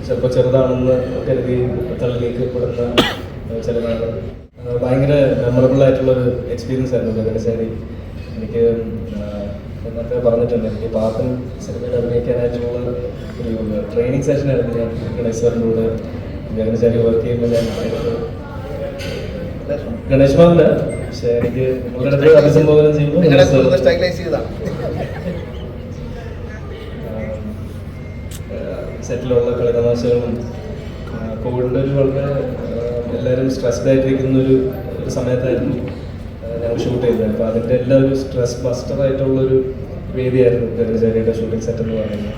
ചിലപ്പോൾ ചെറുതാണെന്ന് കരുതി തള്ളി നീക്കപ്പെടുന്ന ചിലതാണ്. ഭയങ്കര മെമ്മറബിൾ ആയിട്ടുള്ളൊരു എക്സ്പീരിയൻസ് ആയിരുന്നു ഗഗനചാരി. എനിക്ക് നേരത്തെ പറഞ്ഞിട്ടുണ്ട്, എനിക്ക് പാപ്പൻ സിനിമയിൽ അഭിനയിക്കാനായിട്ടുള്ള ഒരു ട്രെയിനിങ് സെഷനായിരുന്നു ഞാൻ ഗണേഷ് സാറിൻ്റെ കൂടെ ഗഗനചാരി വർക്ക് ചെയ്യുമ്പോൾ ഞാൻ ഗണേഷ് മാറില്ല. പക്ഷെ എനിക്ക് നിങ്ങളുടെ അടുത്ത് അഭിസംബോധന ചെയ്യുമ്പോൾ സെറ്റിലുള്ള കളിതമാശകളും കോവിഡിൻ്റെ ഒരു വളരെ എല്ലാവരും സ്ട്രെസ്ഡ് ആയിട്ടിരിക്കുന്ന ഒരു സമയത്തായിരുന്നു ഞങ്ങൾ ഷൂട്ട് ചെയ്തത്. അപ്പോൾ അതിൻ്റെ എല്ലാ ഒരു സ്ട്രെസ് ബസ്റ്റർ ആയിട്ടുള്ളൊരു വേദിയായിരുന്നു ഗഗനചാരിയുടെ ഷൂട്ടിംഗ് സെറ്റ് എന്ന് പറയുന്നത്.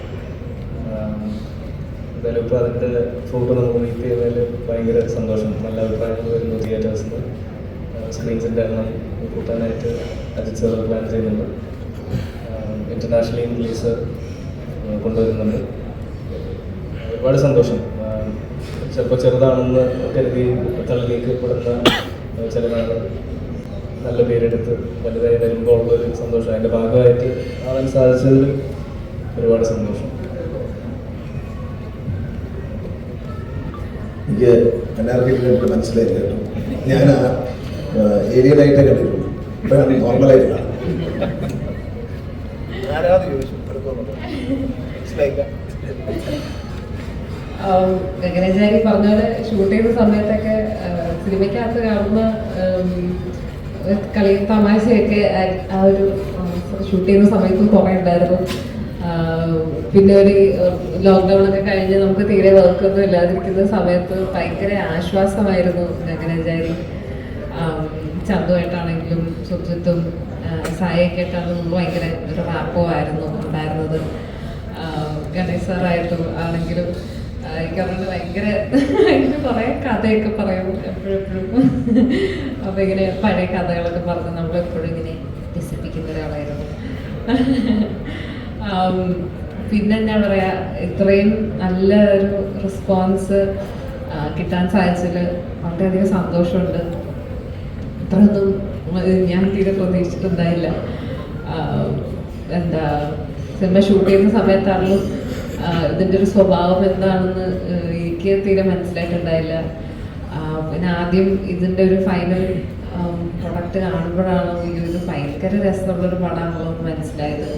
എന്തായാലും ഇപ്പോൾ അതിൻ്റെ ഫോട്ടോ നമുക്ക് മീറ്റ് ചെയ്യുന്നതിൽ ഭയങ്കര സന്തോഷം. നല്ല അഭിപ്രായങ്ങൾ വരുന്നു. തിയേറ്റേഴ്സിൽ സ്ക്രീൻസിൻ്റെ എണ്ണം കൂട്ടാനായിട്ട് അജിത് സാർ പ്ലാൻ ചെയ്യുന്നുണ്ട്. ഇൻ്റർനാഷണലി റിലീസ് കൊണ്ടുവരുന്നുണ്ട്. ഒരുപാട് സന്തോഷം. ചിലപ്പോൾ ചെറുതാണെന്ന് കരുതി തള്ളി നീക്കപ്പെടുന്ന ചിലതാണ് നല്ല പേരെടുത്ത് വലുതായി വരുമ്പോൾ ഉള്ളൊരു സന്തോഷം. അതിൻ്റെ ഭാഗമായിട്ട് ആവാൻ സാധിച്ചതിൽ ഒരുപാട് സന്തോഷം. എനിക്ക് അനാർക്കിക്ക് മനസ്സിലായി കേട്ടോ. ഞാൻ ഏരിയലായിട്ടേ കണ്ടിട്ടുള്ളൂ, ഇപ്പോഴാണ് നോർമലായിട്ട് ഗഗനചാരി പറഞ്ഞ പോലെ ഷൂട്ട് ചെയ്യുന്ന സമയത്തൊക്കെ സിനിമയ്ക്കകത്ത് കാണുന്ന കളി തമാശയൊക്കെ ആ ഒരു ഷൂട്ട് ചെയ്യുന്ന സമയത്തും കുറേ ഉണ്ടായിരുന്നു. പിന്നെ ഒരു ലോക്ക്ഡൗൺ ഒക്കെ കഴിഞ്ഞ് നമുക്ക് തീരെ വർക്കൊന്നും ഇല്ലാതിരിക്കുന്ന സമയത്ത് ഭയങ്കര ആശ്വാസമായിരുന്നു ഗഗനചാരി. ചന്തുവായിട്ടാണെങ്കിലും സുജിത്തും സായൊക്കെ ആയിട്ടാണെങ്കിലും ഭയങ്കര ഒരു റാപ്പോ ആയിരുന്നു ഉണ്ടായിരുന്നത്. ഗണേഷ് സാറായിട്ടും ആണെങ്കിലും എനിക്കറിഞ്ഞ ഭയങ്കര കുറേ കഥയൊക്കെ പറയും എപ്പോഴെപ്പോഴും. അപ്പോൾ ഇങ്ങനെ പഴയ കഥകളൊക്കെ പറഞ്ഞ് നമ്മളെപ്പോഴും ഇങ്ങനെ രസിപ്പിക്കുന്ന ഒരാളായിരുന്നു. പിന്നെ എന്താ പറയുക, ഇത്രയും നല്ല ഒരു റെസ്പോൺസ് കിട്ടാൻ സാധിച്ചതിൽ വളരെയധികം സന്തോഷമുണ്ട്. ഇത്രയൊന്നും ഞാൻ തീരെ പ്രതീക്ഷിച്ചിട്ടുണ്ടായില്ല. എന്താ സിനിമ ഷൂട്ട് ചെയ്യുന്ന സമയത്താണെങ്കിലും ഇതിൻ്റെ ഒരു സ്വഭാവം എന്താണെന്ന് എനിക്ക് തീരെ മനസ്സിലായിട്ടുണ്ടായില്ല. പിന്നെ ആദ്യം ഇതിൻ്റെ ഒരു ഫൈനൽ പ്രൊഡക്റ്റ് കാണുമ്പോഴാണ് ഇത് ഭയങ്കര രസമുള്ളൊരു പടമാണല്ലോ എന്ന് മനസ്സിലായത്.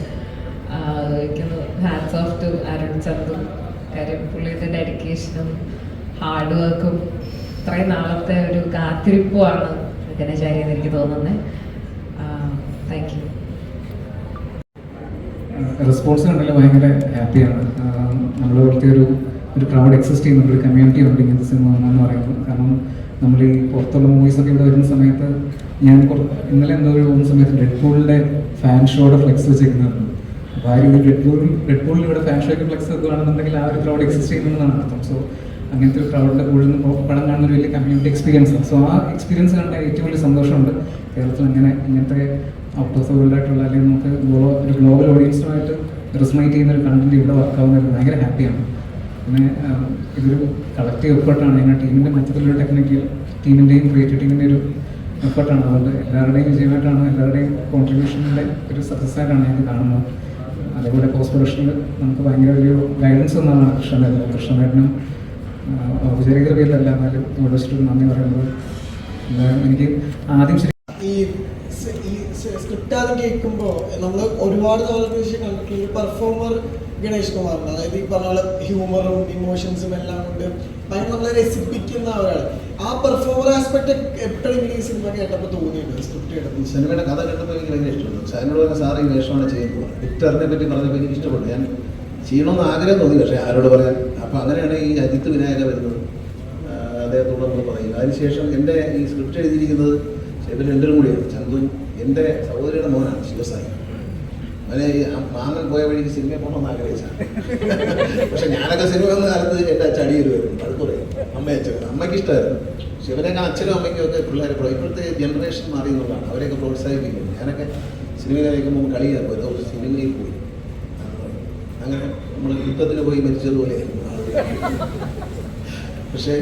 എനിക്കൊന്ന് hats off to Arun Chandu. കാര്യം പുള്ളിയുടെ ഡെഡിക്കേഷനും ഹാർഡ് വർക്കും ഇത്രയും നാളത്തെ ഒരു കാത്തിരിപ്പുമാണ് ഗഗനചാരി എന്ന് എനിക്ക് തോന്നുന്നത്. Thank you. റെസ്പോൺസ് കണ്ടല്ലോ ഭയങ്കര ഹാപ്പിയാണ്. നമ്മളെ ഒരു ക്രൗഡ് എക്സിസ്റ്റ് ചെയ്യുന്നുണ്ട്, ഒരു കമ്മ്യൂണിറ്റി ഉണ്ട് ഇങ്ങനത്തെ സിനിമ എന്ന് പറയുന്നത്. കാരണം നമ്മൾ ഈ പുറത്തുള്ള മൂവീസൊക്കെ ഇവിടെ വരുന്ന സമയത്ത് ഞാൻ ഇന്നലെ എന്തോ ഒരു പോകുന്ന സമയത്ത് റെഡ് പൂളിൻ്റെ ഫാൻ ഷോയുടെ ഫ്ലെക്സ് വെച്ചിരിക്കുന്നുണ്ട്. അപ്പോൾ ആ രീതിയിൽ റെഡ് പൂളിൽ ഇവിടെ ഫാൻ ഷോയ്ക്ക് ഫ്ലെക്സ് വെക്കുകയാണെന്നുണ്ടെങ്കിൽ ആ ഒരു ക്രൗഡ് എക്സിസ്റ്റ് ചെയ്യുന്നതാണ് അർത്ഥം. സോ അങ്ങനത്തെ ഒരു ക്രൗഡിൻ്റെ കൂടെ നിന്ന് പടം കാണുന്ന ഒരു വലിയ കമ്മ്യൂണിറ്റി എക്സ്പീരിയൻസ് ആണ്. സോ ആ എക്സ്പീരിയൻസ് കണ്ട ഏറ്റവും വലിയ സന്തോഷമുണ്ട്. കേരളത്തിൽ ഇങ്ങനത്തെ ഔട്ട് ഓഫ് ദ വേൾഡ് ആയിട്ടുള്ള അല്ലെങ്കിൽ നമുക്ക് ഒരു ഗ്ലോബൽ ഓഡിയൻസുമായിട്ട് റെസൊണേറ്റ് ചെയ്യുന്ന ഒരു കണ്ടന്റ് ഇവിടെ വർക്കാവുന്നത് ഭയങ്കര ഹാപ്പിയാണ്. പിന്നെ ഇതൊരു കളക്റ്റീവ് എഫേർട്ടാണ്. ഞങ്ങളുടെ ടീമിൻ്റെ മൊത്തത്തിലൊരു ടെക്നിക്കൽ ടീമിൻ്റെയും ക്രിയേറ്റീവ് ടീമിൻ്റെ ഒരു എഫേർട്ടാണ്. അതുകൊണ്ട് എല്ലാവരുടെയും വിജയമായിട്ടാണ്, എല്ലാവരുടെയും കോൺട്രിബ്യൂഷൻ്റെ ഒരു സക്സസ് ആയിട്ടാണ് ഞങ്ങൾക്ക് കാണുന്നത്. അതേപോലെ പോസ്റ്റ് പ്രൊഡക്ഷനിൽ നമുക്ക് ഭയങ്കര ഒരു ഗൈഡൻസ് ഒന്നാണ് കൃഷ്ണനേട്ടനും ഔപചാരിക പേരിലല്ല, എന്നാലും ഇവിടെ വെച്ചിട്ട് നന്ദി പറയുന്നത്. എനിക്ക് ആദ്യം ഈ സ്ക്രിപ്റ്റ് ആദ്യം കേൾക്കുമ്പോൾ നമ്മൾ ഒരുപാട് കാലത്തിന് ശേഷം കണ്ടിട്ടുള്ള പെർഫോമർ ഗണേഷ് കുമാറിന്, അതായത് ഈ പറഞ്ഞ പോലെ ഹ്യൂമറും ഇമോഷൻസും എല്ലാം കൊണ്ട് ഭയങ്കര നമ്മളെ രസിപ്പിക്കുന്ന ഒരാൾ. ആ പെർഫോമർ ആസ്പെക്ട് എപ്പോഴെങ്കിലും ഈ സിനിമ കേട്ടപ്പോൾ തോന്നിയിട്ടുണ്ട്? സ്ക്രിപ്റ്റ് കേട്ടപ്പോൾ സിനിമയുടെ കഥ കേട്ടപ്പോൾ എനിക്ക് ഭയങ്കര ഇഷ്ടപ്പെട്ടു. സാറിനോട് പറഞ്ഞ സാറ് ഈ വേഷമാണ് ചെയ്യുന്നത്. വിക്ടറിനെ പറ്റി പറഞ്ഞപ്പോൾ എനിക്ക് ഇഷ്ടപ്പെട്ടു. ഞാൻ ചെയ്യണമെന്ന് ആഗ്രഹം തോന്നി, പക്ഷേ ആരോട് പറയാൻ. അപ്പോൾ അങ്ങനെയാണ് ഈ അജിത്ത് വിനായക വരുന്നത്. അദ്ദേഹത്തോട് നമ്മൾ പറയും. അതിനുശേഷം എൻ്റെ ഈ സ്ക്രിപ്റ്റ് എഴുതിയിരിക്കുന്നത് ശേഖരൻ എൻ്റെ കൂടിയാണ്. ചന്തും എൻ്റെ സഹോദരിയുടെ മോനാണ് ശിവസായി. അവനെ ഈ മാമൻ പോയ വഴിക്ക് സിനിമയിൽ പോകണമെന്ന് ആഗ്രഹിച്ചാണ്. പക്ഷെ ഞാനൊക്കെ സിനിമ വന്ന കാലത്ത് എൻ്റെ അച്ഛടി വരുമായിരുന്നു, അടുത്ത് പറയും അമ്മയച്ഛൻ. അമ്മയ്ക്ക് ഇഷ്ടമായിരുന്നു. ശിവനൊക്കെ അച്ഛനും അമ്മയ്ക്കും ഒക്കെ പിള്ളേരെ ഇപ്പോഴത്തെ ജനറേഷൻ മാറി എന്നുള്ളതാണ്. അവരെയൊക്കെ പ്രോത്സാഹിപ്പിക്കുന്നു. ഞാനൊക്കെ സിനിമയിലേക്കുമ്പോൾ കളിയാക്കുമായിരുന്നു, സിനിമയിൽ പോയി അങ്ങനെ നമ്മൾ യുദ്ധത്തിന് പോയി മരിച്ചതുപോലെയായിരുന്നു. പക്ഷേ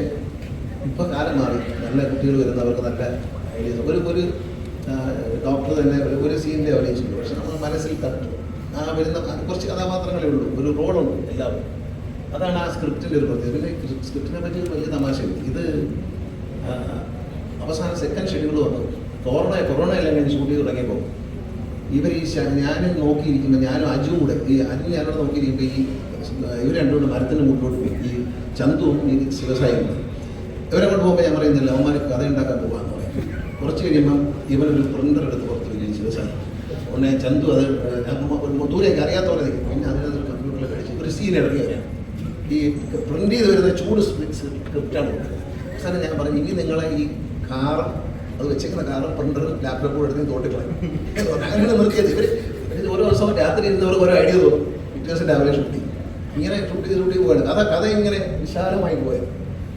ഇപ്പോൾ കാലം മാറി. നല്ല കുട്ടികൾ വരുന്നവർക്ക് നല്ല ഐഡിയസ്. ഒരു ഡോക്ടർ തന്നെ ഒരു സീനിൻ്റെ അഭിനയിച്ചിട്ടുണ്ട്. പക്ഷെ നമ്മൾ മനസ്സിൽ തട്ടും. ആ വരുന്ന കുറച്ച് കഥാപാത്രങ്ങളേ ഉള്ളൂ, ഒരു റോളുണ്ട് എല്ലാവരും. അതാണ് ആ സ്ക്രിപ്റ്റിൻ്റെ ഒരു പ്രത്യേകത. പിന്നെ സ്ക്രിപ്റ്റിനെ പറ്റി വലിയ തമാശയുണ്ട്. ഇത് അവസാനം സെക്കൻഡ് ഷെഡ്യൂൾ വന്നു. കൊറോണ എല്ലാം കഴിഞ്ഞ് ഷൂട്ട് ചെയ്ത് തുടങ്ങിയപ്പോൾ ഇവർ ഞാൻ നോക്കിയിരിക്കുമ്പോൾ, ഞാനും അജുവും കൂടെ, ഈ അജു ഞാനോട് നോക്കിയിരിക്കുമ്പോൾ ഇവർ രണ്ടുകൂടെ മരത്തിൻ്റെ മുകളിലോട്ട് പോയി. ഈ ചന്തുവും ഈ ശിവസായും ഇവരങ്ങോട്ട് പോകുമ്പോൾ ഞാൻ പറയുന്നില്ല, അവന്മാർ കഥ ഉണ്ടാക്കാൻ പോകാമെന്ന് പറയും. കുറച്ച് കഴിയുമ്പം ഇവനൊരു പ്രിൻ്റർ എടുത്ത് പുറത്ത് വരികയും ശിവസായി. ഉടനെ ചന്തു അത് ദൂരേക്ക് അറിയാത്തവരെ നിൽക്കും. പിന്നെ അതിനകത്ത് കമ്പ്യൂട്ടറിൽ കഴിച്ച് ഒരു സീൻ ഇറങ്ങിയവരാണ്. ഈ പ്രിൻ്റ് ചെയ്ത് വരുന്ന ചൂട് സ്ക്രിപ്റ്റാണ്. അവസാനം ഞാൻ പറഞ്ഞു, ഇനി നിങ്ങളെ ഈ കാർ, അത് വെച്ചിരിക്കുന്ന കാറും പ്രിൻ്ററും ലാപ്ടോപ്പും എടുത്ത് തോട്ടിക്കളയും. അങ്ങനെ നിർത്തിയത് ഇവർ ഓരോ ദിവസവും രാത്രി ഇരുന്നവർക്ക് ഓരോ ഐഡിയ തോന്നും. പിറ്റേ ദിവസം രാവിലെ ഷൂട്ട് ചെയ്യും. ഇങ്ങനെ ഷൂട്ട് ചെയ്ത് പോവുകയാണ്. കഥ ഇങ്ങനെ വിശാലമായി പോയത്.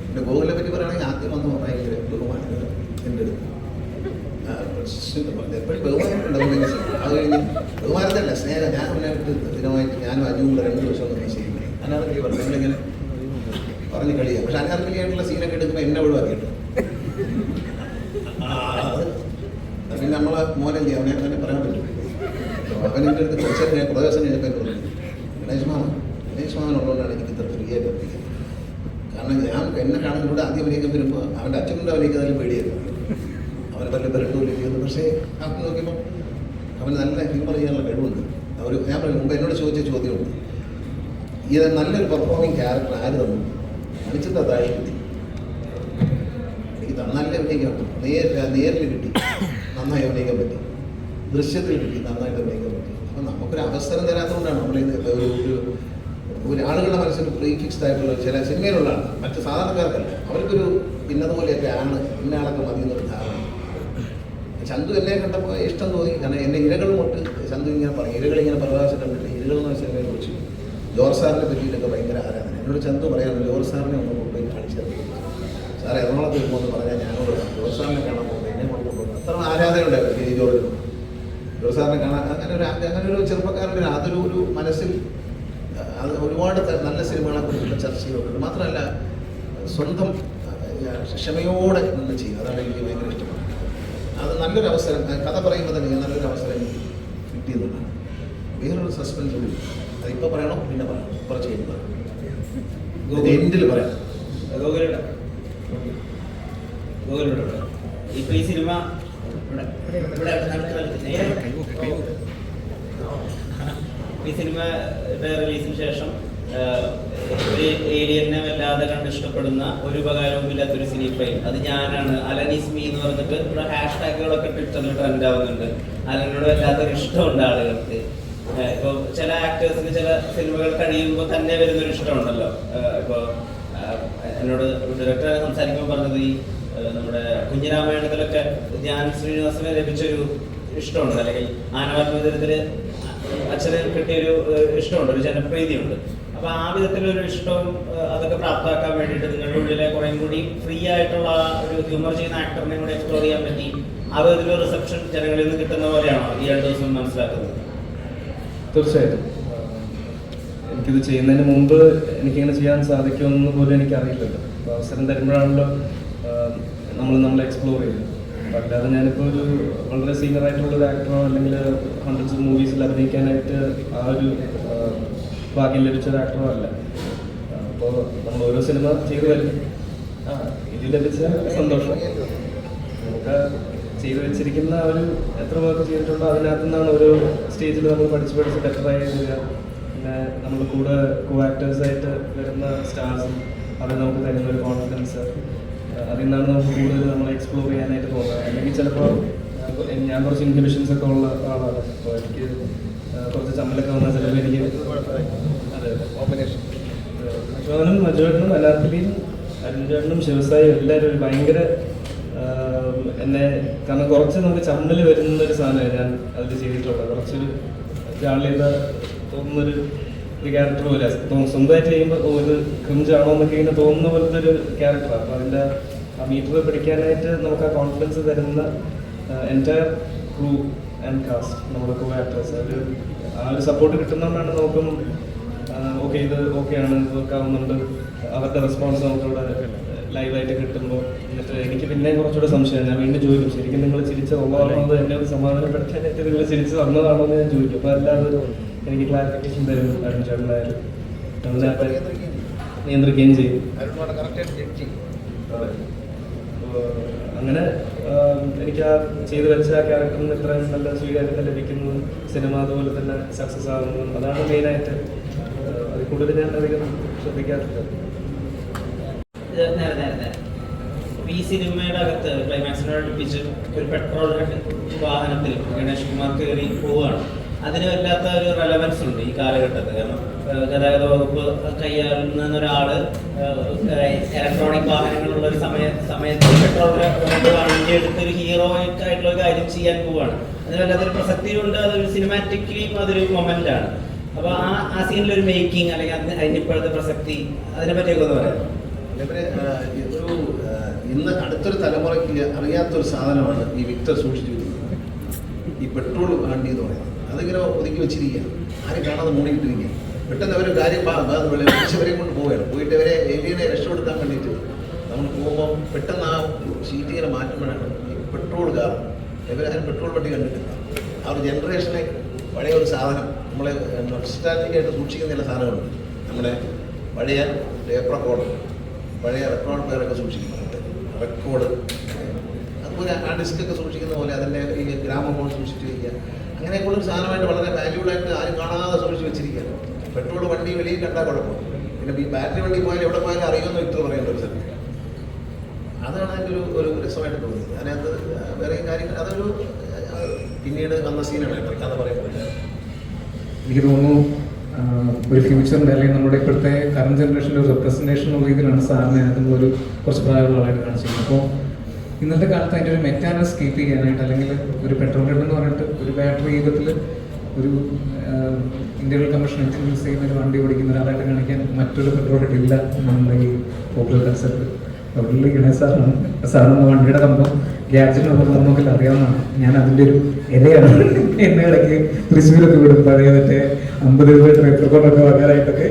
പിന്നെ ഗോകുലിനെ പറ്റി പറയുകയാണെങ്കിൽ ആദ്യം വന്ന് ഭയങ്കര ബഹുമാനങ്ങൾ എൻ്റെ അടുത്ത് എപ്പോഴും ബഹുമാനമുണ്ടാവും. അത് കഴിഞ്ഞ് ബഹുമാനത്തല്ല, സ്നേഹം. ഞാൻ മുന്നേറ്റ് സ്ഥിരമായിട്ട് ഞാനും അജുവും കൂടെ 2 ദിവസം ഒന്നും ചെയ്യുന്നത് അനാർക്കലി പറഞ്ഞു. നിങ്ങളിങ്ങനെ പറഞ്ഞ് കളിയാണ്. പക്ഷെ അനാർക്കലിയായിട്ടുള്ള സീനൊക്കെ എടുക്കുമ്പോൾ എന്നെ ഒഴിവാക്കിയിട്ട് പിന്നെ നമ്മളെ മോനല്ലേ, അവനെ തന്നെ പറയാൻ പറ്റും. അവൻ്റെ അടുത്ത് കുറച്ച് ഞാൻ കുറേ ദിവസം കഴിഞ്ഞപ്പോൾ എന്ന് പറഞ്ഞു, ഗണേഷ് മാമൻ ഉള്ളതുകൊണ്ടാണ് എനിക്ക് ഇത്ര ഫ്രീ ആയിട്ട് അഭിനയിക്കുന്നത്. കാരണം ഞാൻ എന്നെ കാണുന്നതിലൂടെ ആദ്യം അഭിനയിക്കാൻ വരുമ്പോൾ അവൻ്റെ അച്ഛനോട് അഭിനയിക്കുന്നതിൽ പേടിയായിരുന്നു. അവനെ വല്ല പെരട്ടുമില്ലെന്ന്. പക്ഷേ അത് നോക്കിയപ്പോൾ അവന് നല്ല ഹ്യൂമർ ചെയ്യാനുള്ള കഴിവുണ്ട്. ഞാൻ പറയും, മുമ്പ് എന്നോട് ചോദിച്ച ചോദ്യമുണ്ട്, ഇത് നല്ലൊരു പെർഫോമിങ് ക്യാരക്ടർ ആര് തന്നു? മണിച്ചിത്ര താഴെ കിട്ടി. എനിക്ക് നല്ല അഭിനയിക്കാൻ പറ്റും. നേരിൽ കിട്ടി, നന്നായി അഭിനയിക്കാൻ പറ്റി. ദൃശ്യത്തിൽ കിട്ടി, നന്നായിട്ട് അഭിനയിക്കാൻ പറ്റി. അപ്പം നമുക്കൊരു അവസരം തരാത്തതുകൊണ്ടാണ് നമ്മളിന്ന് ഒരു ആളുകളുടെ മനസ്സിൽ പ്രീ ഫിക്സ്ഡ് ആയിട്ടുള്ള ചില സിനിമയിലുള്ളതാണ്. മറ്റ് സാധാരണക്കാർക്കല്ല. അവർക്കൊരു ഇന്നതുപോലെയൊക്കെ ആണ്, ഇന്ന ആളൊക്കെ മതി എന്നൊരു ധാരണ. ചന്തു എന്നെ കണ്ടപ്പോൾ ഇഷ്ടം തോന്നി. കാരണം എൻ്റെ ഇരകൾ തൊട്ട് ചന്തു ഇങ്ങനെ പറയും, ഇരകളിങ്ങനെ പ്രകാശം കണ്ടിട്ട് ഇരകൾ എന്ന സിനിമയെ കുറിച്ച് ജോർജ് സാറിനെ പറ്റിയിട്ടൊക്കെ ഭയങ്കര ആരാധന. എന്നോട് ചന്തു പറയാറ്, ജോർജ് സാറിനെ ഒന്ന് കൊണ്ടുപോയി കാണിച്ചത്. സാർ എറണാകുളത്ത് വരുമ്പോൾ പറഞ്ഞാൽ ഞാനോട് ജോർജ് സാറിനെ കാണാൻ പോകുമ്പോൾ എന്നെ കൊണ്ടുപോകുന്നു. അത്ര ആരാധനയുണ്ടായിരുന്നു ഈ ജോർജ് സാറിനെ കാണാൻ. അങ്ങനെ ഒരു ചെറുപ്പക്കാരുടെ അതൊരു മനസ്സിൽ അത് ഒരുപാട് നല്ല സിനിമകളെ കുറിച്ചുള്ള ചർച്ചകളുണ്ട്. മാത്രമല്ല സ്വന്തം ക്ഷമയോടെ നിന്ന് ചെയ്യും. അതാണ് എനിക്ക് ഭയങ്കര ഇഷ്ടപ്പെട്ടത്. അത് നല്ലൊരു അവസരം. കഥ പറയുമ്പോൾ തന്നെ നല്ലൊരു അവസരം കിട്ടിയെന്നുള്ളതാണ്. വേറൊരു സസ്പെൻസ് കൂടി, അതിപ്പോൾ പറയണോ പിന്നെ പറയണം, കുറച്ച് കഴിയുമ്പോൾ എൻഡിൽ പറയാം. ഇപ്പൊ ഈ സിനിമ റിലീസിന് ശേഷം ഒരു ഏലിയനെ വല്ലാതെ കണ്ടിഷ്ടപ്പെടുന്ന ഒരു ഉപകാരവും ഇല്ലാത്തൊരു സിനി ഫൈൽ അത് ഞാനാണ്, അലനിസ്മി എന്ന് പറഞ്ഞിട്ട് ഇവിടെ #കളൊക്കെ ട്വിറ്ററിൽ ട്രെൻഡ് ആവുന്നുണ്ട്. അലനോട് വല്ലാത്തൊരു ഇഷ്ടമുണ്ട് ആളുകൾക്ക്. ഇപ്പോൾ ചില ആക്ടേഴ്സിന് ചില സിനിമകൾ കഴിയുമ്പോൾ തന്നെ വരുന്നൊരു ഇഷ്ടമുണ്ടല്ലോ. ഇപ്പോൾ എന്നോട് ഡയറക്ടർ സംസാരിക്കുമ്പോൾ പറഞ്ഞത് ഈ നമ്മുടെ കുഞ്ഞിരാമായണത്തിലൊക്കെ ധ്യാൻ ശ്രീനിവാസന് ലഭിച്ചൊരു ഇഷ്ടമുണ്ട്, അല്ലെങ്കിൽ ആനവാത്മചരിത്രത്തില് അച്ഛന് കിട്ടിയൊരു ഇഷ്ടമുണ്ട്, ഒരു ജനപ്രീതിയുണ്ട്. അപ്പൊ ആ വിധത്തിലൊരു ഇഷ്ടവും അതൊക്കെ പ്രാപ്തമാക്കാൻ വേണ്ടിയിട്ട് നിങ്ങളുടെ ഉള്ളിലെ കുറേ കൂടി ഫ്രീ ആയിട്ടുള്ള ഒരു ഹ്യൂമർ ചെയ്യുന്ന ആക്ടറിനെ കൂടി എക്സ്പ്ലോർ ചെയ്യാൻ പറ്റി. ആ വിധത്തിലൊരു റിസപ്ഷൻ ജനങ്ങളിൽ നിന്ന് കിട്ടുന്ന പോലെയാണോ ഈ 2 ദിവസം മനസ്സിലാക്കുന്നത്? തീർച്ചയായിട്ടും. എനിക്കിത് ചെയ്യുന്നതിന് മുമ്പ് എനിക്കിങ്ങനെ ചെയ്യാൻ സാധിക്കുമെന്ന് പോലും എനിക്കറിയില്ലല്ലോ. അപ്പോൾ അവസരം തരുമ്പോഴാണല്ലോ നമ്മൾ എക്സ്പ്ലോർ ചെയ്യുന്നത്. അല്ലാതെ ഞാനിപ്പോൾ ഒരു വളരെ സീനിയർ ആയിട്ടുള്ളൊരു ആക്ടറോ അല്ലെങ്കിൽ ഹൺഡ്രഡ്സ് ഓഫ് മൂവീസിൽ അഭിനയിക്കാനായിട്ട് ആ ഒരു ഭാഗ്യം ലഭിച്ചൊരു ആക്ടറോ അല്ല. അപ്പോൾ നമ്മൾ ഓരോ സിനിമ ചെയ്തു വരും. ഇത് ലഭിച്ച സന്തോഷം. നമുക്ക് ചെയ്തു വെച്ചിരിക്കുന്ന ഒരു എത്ര വർക്ക് ചെയ്തിട്ടുണ്ടോ അതിനകത്തു നിന്നാണ് ഓരോ സ്റ്റേജിൽ നമ്മൾ പഠിച്ച് ബെറ്ററായി വരിക. പിന്നെ നമ്മൾ കൂടെ ആക്ടേഴ്സായിട്ട് വരുന്ന സ്റ്റാർസും അത് നമുക്ക് തരുന്ന ഒരു കോൺഫിഡൻസ്, അതിൽ നിന്നാണ് നമുക്ക് കൂടുതൽ നമ്മൾ എക്സ്പ്ലോർ ചെയ്യാനായിട്ട് തോന്നുക. അല്ലെങ്കിൽ ചിലപ്പോൾ ഞാൻ കുറച്ച് ഇൻഹിബിഷൻസ് ഒക്കെ ഉള്ള ആളാണ്. അപ്പോൾ എനിക്ക് കുറച്ച് ചമ്മലൊക്കെ വന്നാൽ ചിലപ്പോൾ എനിക്ക് അതെ കോമ്പിനേഷൻ മജുവേട്ടനും അനാർക്കലിയും അരുൺചേട്ടനും ശിവസായും എല്ലാവരും ഭയങ്കര എന്നെ, കാരണം കുറച്ച് നമുക്ക് ചമ്മൽ വരുന്നൊരു സാധനമാണ് ഞാൻ അതിൽ ചെയ്തിട്ടുള്ളത്. കുറച്ചൊരു ജാള്യത തോന്നുന്നൊരു ക്യാരക്ടർ പോലെ സ്വന്തമായിട്ട് ചെയ്യുമ്പോൾ ഇത് ക്രിഞ്ചാണോ എന്നൊക്കെ ഇങ്ങനെ തോന്നുന്ന പോലത്തെ ഒരു ക്യാരക്ടറാണ്. അപ്പോൾ അതിൻ്റെ ആ മീറ്റർ പിടിക്കാനായിട്ട് നമുക്ക് ആ കോൺഫിഡൻസ് തരുന്ന എൻറ്റയർ ക്രൂ ആൻഡ് കാസ്റ്റ്, നമ്മുടെ കോ ആക്ടേഴ്സ്, ആ ഒരു സപ്പോർട്ട് കിട്ടുന്നതുകൊണ്ടാണ് നമുക്കും ഓക്കെ ഇത് ഓക്കെയാണ്, വർക്ക് ആവുന്നുണ്ട്. അവരുടെ റെസ്പോൺസ് നമുക്കിവിടെ ലൈവായിട്ട് കിട്ടുമ്പോൾ എന്നിട്ട് എനിക്ക് പിന്നെ കുറച്ചുകൂടെ സംശയം. ഞാൻ വീണ്ടും ചോദിക്കും, ശരിക്കും നിങ്ങൾ ചിരിച്ചതുള്ളതാണോ അത് എന്നെ ഒരു സമാധാനപ്പെടുത്താനായിട്ട് നിങ്ങൾ ചിരിച്ച് തന്നതാണോ എന്ന് ഞാൻ ചോദിക്കും. അപ്പോൾ അല്ലാതെ എനിക്ക് ക്ലാരിഫിക്കേഷൻ തരും അരുൺ ചേട്ടനായാലും. അതിനകത്ത് നിയന്ത്രിക്കുകയും ചെയ്യും. കറക്റ്റായിട്ട് ജഡ്ജ് ചെയ്യും. അതെ. അപ്പോൾ അങ്ങനെ എനിക്ക് ആ ചെയ്തു വെച്ച ആ ക്യാരക്ടറിന് ഇത്രയും നല്ല സ്വീകാര്യത ലഭിക്കുന്നതും സിനിമ അതുപോലെ തന്നെ സക്സസ് ആകുന്നതും അതാണ് മെയിനായിട്ട്. അതിൽ കൂടുതൽ ഞാൻ അധികം ശ്രദ്ധിക്കാറില്ല. നേരെ ഈ സിനിമയുടെ അകത്ത് ക്ലൈമാക്സിനോട് അടുപ്പിച്ച് ഒരു പെട്രോൾ വാഹനത്തിൽ ഗണേഷ് കുമാർ കയറി പോവുകയാണ്. അതിന് വല്ലാത്ത ഒരു റെലവൻസ് ഉണ്ട് ഈ കാലഘട്ടത്തിൽ. കാരണം ഗതാഗത വകുപ്പ് കൈയാളുന്ന ഒരാള് ഇലക്ട്രോണിക് വാഹനങ്ങളുള്ള ഒരു സമയത്ത് പെട്രോൾ വണ്ടി എടുത്തൊരു ഹീറോയിക് ആയിട്ടുള്ള ഒരു കാര്യം ചെയ്യാൻ പോവുകയാണ്. അതിന് വല്ലാത്തൊരു പ്രസക്തിയുണ്ട്. അതൊരു സിനിമാറ്റിക്കലിയും അതൊരു മൊമെന്റ് ആണ്. അപ്പൊ ആ സീനിലൊരു മേക്കിംഗ് അല്ലെങ്കിൽ അതിന് ഇപ്പോഴത്തെ പ്രസക്തി അതിനെ പറ്റിയൊക്കെ ഒന്ന് പറയാം. ഇതൊരു ഇന്ന് അടുത്തൊരു തലമുറയ്ക്ക് അറിയാത്തൊരു സാധനമാണ് ഈ വിക്ടർ സൂക്ഷിച്ചു വെക്കുന്നത്. ഈ പെട്രോൾ വണ്ടി എന്ന് പറയുന്നത് അതിങ്ങനെ ഒതുക്കി വെച്ചിരിക്കുക, ആരും കാണാതെ മൂടിയിട്ടിരിക്കുക. പെട്ടെന്ന് അവർ കാര്യം വിളിച്ചവരെ കൊണ്ട് പോവുകയാണ്. പോയിട്ട് അവരെ ഏരിയനെ രക്ഷപ്പെടുത്താൻ വേണ്ടിയിട്ട് നമ്മൾ പോകുമ്പോൾ പെട്ടെന്ന് ആ ഷീറ്റ് ഇങ്ങനെ മാറ്റുമ്പോഴാണ് ഈ പെട്രോൾ കാർ. ഇവരാരും പെട്രോൾ വണ്ടി കണ്ടിട്ടില്ല. ആ ഒരു ജനറേഷനെ പഴയ ഒരു സാധനം നമ്മളെ നൊസ്റ്റാൾജിക് ആയിട്ട് സൂക്ഷിക്കുന്ന ചില സാധനങ്ങളുണ്ട്. നമ്മുടെ പഴയ ടേപ്പ് റെക്കോർഡർ, പഴയ റെക്കോർഡ് പ്ലെയറൊക്കെ സൂക്ഷിക്കുന്നുണ്ട്. റെക്കോർഡ് അതുപോലെ ആ ഡിസ്കൊക്കെ സൂക്ഷിക്കുന്ന പോലെ അതിൻ്റെ ഈ ഗ്രാമഫോൺ സൂക്ഷിച്ച് വയ്ക്കുക. അങ്ങനെയൊക്കെയുള്ളൊരു സാധനമായിട്ട് വളരെ വാല്യൂബിളായിട്ട് ആരും കാണാതെ സൂക്ഷിച്ച് വെച്ചിരിക്കുക. പെട്രോൾ വണ്ടി വെളിയിൽ കണ്ടാൽ കുഴപ്പം. പിന്നെ ഈ ബാറ്ററി വണ്ടി പോയാൽ എവിടെ പോയാലും അറിയുമെന്ന് വിക്ടർ പറയേണ്ട ഒരു സ്ഥലം. അതാണ് അതിൻ്റെ ഒരു രസമായിട്ട് തോന്നിയത്. അതിനകത്ത് വേറെ കാര്യങ്ങൾ അതൊരു പിന്നീട് വന്ന സീനാണ് കഥ പറയുന്നത്. എനിക്ക് തോന്നുന്നു ഒരു ഫ്യൂച്ചറിൻ്റെ അല്ലെങ്കിൽ നമ്മുടെ ഇപ്പോഴത്തെ കറണ്ട് ജനറേഷൻ്റെ ഒരു റെപ്രസെൻറ്റേഷൻ ഉള്ള രീതിയിലാണ് സാറിനെ അതിനുള്ള ഒരു കുറച്ച് പ്രായമുള്ള ആളായിട്ട് കാണിച്ചിരുന്നത്. അപ്പോൾ ഇന്നത്തെ കാലത്ത് അതിൻ്റെ ഒരു മെക്കാനിക്സ് കീപ്പ് ചെയ്യാനായിട്ട് അല്ലെങ്കിൽ ഒരു പെട്രോൾ ഹെഡ് എന്ന് പറഞ്ഞിട്ട് ഒരു ബാറ്ററി യുഗത്തിൽ ഒരു ഇന്ത്യൻ കമ്മീഷൻ എഞ്ചിൻ യൂസ് ചെയ്യുന്ന ഒരു വണ്ടി ഓടിക്കുന്ന ഒരാളായിട്ട് കാണിക്കാൻ മറ്റൊരു പെട്രോൾ ഹെഡ് ഇല്ല നമ്മുടെ ഈ പോപ്പുലർ കൺസെപ്റ്റ്. അവിടെ ഗണേശ് സാറാണ്. സാറിന് വണ്ടിയുടെ കമ്പം ഗ്യാഡ്ജറ്റിനൊക്കെ നമുക്കെല്ലാം അറിയാവുന്നതാണ്. ഞാൻ അതിൻ്റെ ഒരു ഇരയാണ്. എന്നെ ഇടയ്ക്ക് തൃശ്ശൂരൊക്കെ വിടും പഴയ മറ്റേ 50 രൂപ ട്രേപ്പ് റെക്കോർഡൊക്കെ വാങ്ങാനായിട്ടൊക്കെ.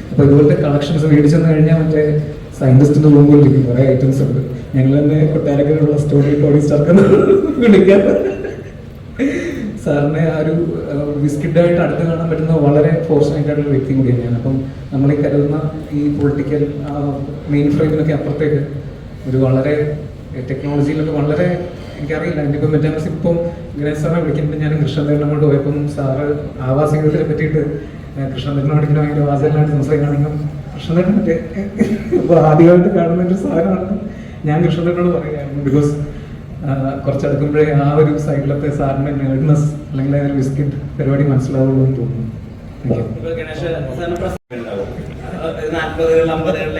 അപ്പോൾ ഇതുപോലത്തെ കളക്ഷൻസ് മേടിച്ചെന്ന് കഴിഞ്ഞാൽ മറ്റേ സയൻറ്റിസ്റ്റിൻ്റെ റൂമിലിരിക്കും കുറേ ഐറ്റംസ് ഉണ്ട്. ഞങ്ങൾ തന്നെ കൊട്ടാരക്കരയുള്ള ടോണി സ്റ്റാർക്ക് വിളിക്കാം. സാറിനെ ആ ഒരു വിസ്കിഡായിട്ട് അടുത്ത് കാണാൻ പറ്റുന്ന വളരെ ഫോർച്ചുനേറ്റ് ആയിട്ടുള്ള വ്യക്തി കൂടിയാണ് ഞാൻ. അപ്പം നമ്മൾ ഈ കരുതുന്ന ഈ പൊളിറ്റിക്കൽ മെയിൻ ഫ്രെയിമിനൊക്കെ അപ്പുറത്തേക്ക് ഒരു വളരെ ടെക്നോളജിയിലൊക്കെ വളരെ എനിക്കറിയില്ല. എൻ്റെ ഇപ്പം മെറ്റാനസ് ഇപ്പം ഗണേശ് സാറിനെ വിളിക്കുമ്പോൾ ഞാൻ കൃഷ്ണദേവനെ കൊണ്ട് പോയപ്പം സാറ് ആവാസ യുഗത്തിനെ പറ്റിയിട്ട് കൃഷ്ണദേവനോട് ഇങ്ങനെ ഭയങ്കര വാചകമായിട്ട് സംസാരിക്കുകയാണെങ്കിലും കൃഷ്ണദേവൻ മറ്റേ ഇപ്പോൾ ആദ്യമായിട്ട് കാണുന്ന ഒരു സാധനമാണ് ഞാൻ കൃഷ്ണദേവനോട് പറയുകയായിരുന്നു. ബിക്കോസ് കുറച്ചെടുക്കുമ്പോഴേ ആ ഒരു സൈഡിലത്തെ സാറിൻ്റെ നേർഡ്നെസ് അല്ലെങ്കിൽ ആ ഒരു ബിസ്ക്കറ്റ് പരിപാടി മനസ്സിലാവുള്ളൂ എന്ന് തോന്നുന്നു.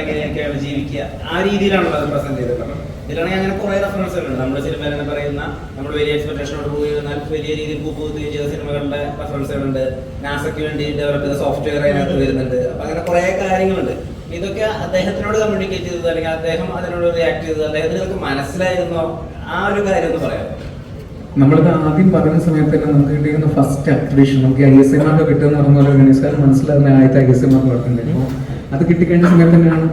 എങ്ങനെയൊക്കെയാണ് ജീവിക്കുക ആ രീതിയിലാണല്ലോ അത് പ്രസന്റ് ചെയ്തിട്ടുള്ളത്. ഇതിലാണെങ്കിൽ അങ്ങനെ കുറെ റെഫറൻസുകളുണ്ട്. നമ്മുടെ സിനിമയിൽ തന്നെ പറയുന്ന നമ്മൾ വലിയ എക്സ്പെക്ടേഷനോട് പോയി എന്നാൽ വലിയ രീതിയിൽ പൂപ്പുകയും ചെയ്ത സിനിമകളുടെ റെഫറൻസുകളുണ്ട്. നാസയ്ക്ക് വേണ്ടി ഡെവലപ്പ് ചെയ്ത സോഫ്റ്റ്വെയർ അതിനകത്ത് വരുന്നുണ്ട്. അപ്പൊ അങ്ങനെ കുറെ കാര്യങ്ങളുണ്ട്. ഇതൊക്കെ അദ്ദേഹത്തിനോട് കമ്മ്യൂണിക്കേറ്റ് ചെയ്തത് അല്ലെങ്കിൽ അദ്ദേഹം അതിനോട് റിയാക്ട് ചെയ്തത് അദ്ദേഹത്തിന് ഇതൊക്കെ മനസ്സിലായിരുന്നോ? ആ ഒരു കാര്യം ഒന്ന് പറയാം. നമ്മളിത് ആദ്യം പറയുന്ന സമയത്ത് തന്നെ നമുക്ക് കിട്ടിയിരുന്ന ഫസ്റ്റ് അക്രിഡേഷൻ നമുക്ക് ISI മാർക്ക് കിട്ടുമെന്ന് പറഞ്ഞ പോലെ ഗണേശ് മനസ്സിലാകുന്ന ആദ്യത്തെ ISI മാർക്ക് കൊടുക്കുന്നുണ്ടായിരുന്നു. അത് കിട്ടിക്കഴിഞ്ഞ സമയത്ത് തന്നെയാണ്